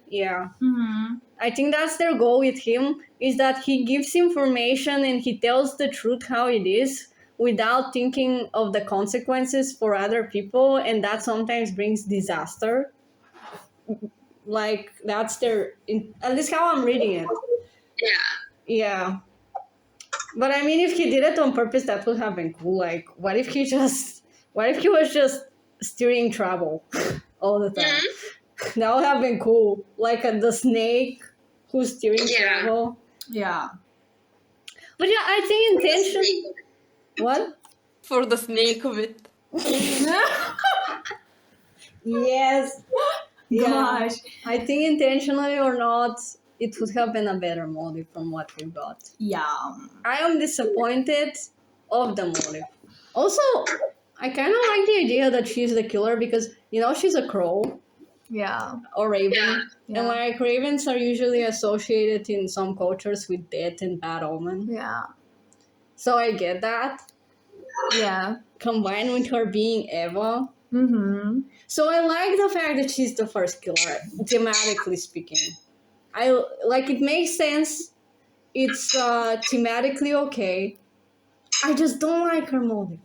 S2: Yeah.
S3: Mm-hmm.
S2: I think that's their goal with him, is that he gives information and he tells the truth how it is without thinking of the consequences for other people, and that sometimes brings disaster. Like that's at least how I'm reading it.
S4: Yeah.
S2: Yeah. But I mean, if he did it on purpose, that would have been cool. Like, what if he was just steering trouble all the time?
S4: Mhm.
S2: That would have been cool. Like the snake who's steering
S4: Yeah.
S2: trouble.
S3: Yeah.
S2: But yeah, I think intention. What?
S1: For the snake of it.
S2: Yes. Yeah.
S3: Gosh.
S2: I think intentionally or not, it would have been a better motive from what we got.
S3: Yeah.
S2: I am disappointed of the motive. Also, I kind of like the idea that she's the killer because, she's a crow
S3: Yeah.
S2: or raven.
S4: Yeah.
S3: Yeah.
S2: And like ravens are usually associated in some cultures with death and bad omen.
S3: Yeah.
S2: So I get that.
S3: Yeah.
S2: Combined with her being Eva.
S3: Mm-hmm.
S2: So I like the fact that she's the first killer, thematically speaking. It makes sense. It's thematically okay. I just don't like her motive.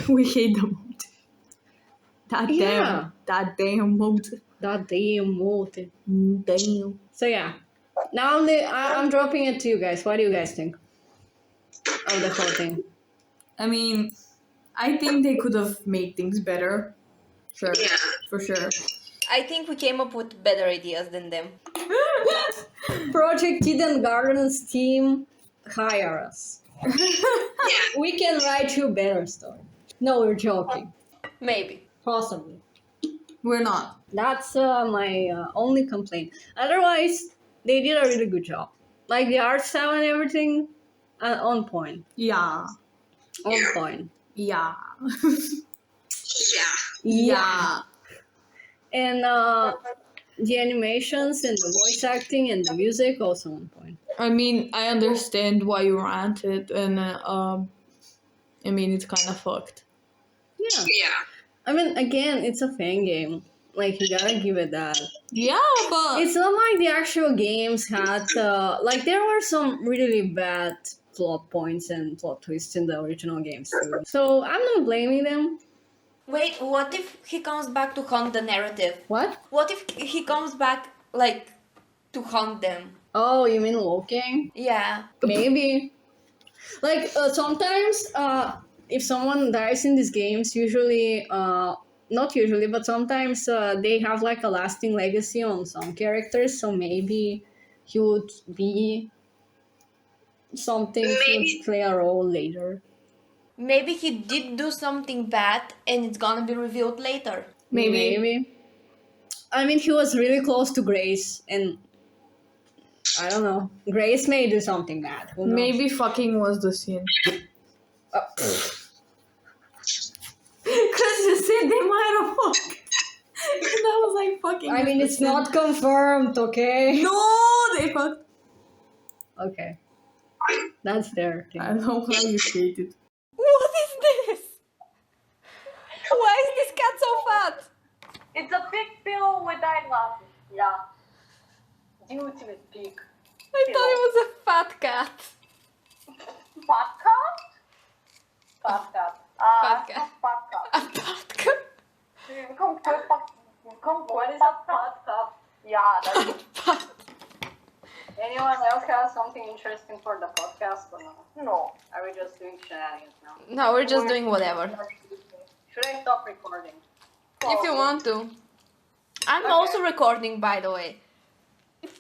S3: We hate the motive.
S2: Yeah.
S3: That damn motive.
S2: That damn motive.
S3: Damn.
S2: So yeah. Now I'm dropping it to you guys. What do you guys think of the whole thing?
S3: I mean, I think they could have made things better. Sure.
S4: Yeah.
S3: For sure.
S1: I think we came up with better ideas than them.
S2: Project Eden Gardens team, hire us.
S4: Yeah.
S2: We can write you a better story. No, we're joking.
S1: Maybe.
S2: Possibly.
S3: We're not.
S2: That's my only complaint. Otherwise, they did a really good job. Like the art style and everything, on point.
S3: Yeah.
S2: On point.
S3: Yeah.
S4: Yeah.
S3: Yeah.
S2: And the animations and the voice acting and the music also on point.
S3: I mean, I understand why you ranted, and I mean, it's kind of fucked.
S2: Yeah.
S4: Yeah.
S2: I mean, again, it's a fan game. Like, you gotta give it that.
S3: Yeah, but
S2: It's not like the actual games had, there were some really bad plot points and plot twists in the original games too. So, I'm not blaming them.
S1: Wait, what if he comes back to haunt the narrative?
S2: What?
S1: What if he comes back, like, to haunt them?
S2: Oh, you mean Wolfgang?
S1: Yeah.
S2: Maybe. Like, sometimes, if someone dies in these games, usually, not usually, but sometimes they have like a lasting legacy on some characters, so maybe he would be something, he
S4: Maybe.
S2: would play a role later.
S1: Maybe he did do something bad and it's gonna be revealed later.
S3: maybe.
S2: I mean, he was really close to Grace, and I don't know. Grace may do something bad. Who knows?
S3: Maybe fucking was the sin.
S2: Uh,
S3: Because you said they might have fucked. And I was like, fucking.
S2: I mean, it's not confirmed, okay?
S3: No, they fucked.
S2: Okay. That's their thing.
S3: I don't know how you hate it.
S1: What is this? Why is this cat so fat?
S5: It's a big pill with eyeglasses. Yeah. The ultimate pig.
S1: I thought it was a fat cat.
S5: Fat cat? Fat cat.
S1: Fat cat.
S5: Fat cat.
S1: A fat cat?
S5: What is a fat cat? Yeah, that's
S1: Fat.
S2: Anyone else has something interesting for the podcast or no?
S5: no.
S2: Are we just doing shenanigans now?
S1: No, we're just doing whatever.
S5: Should Should I stop recording?
S1: If you want to. I'm
S5: Okay.
S1: also recording, by the way.
S5: Okay,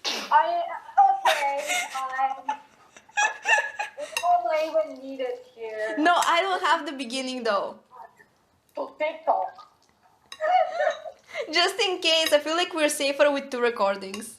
S5: it's all I even needed here.
S1: No, I don't have the beginning though.
S5: To TikTok.
S1: Just in case, I feel like we're safer with two recordings.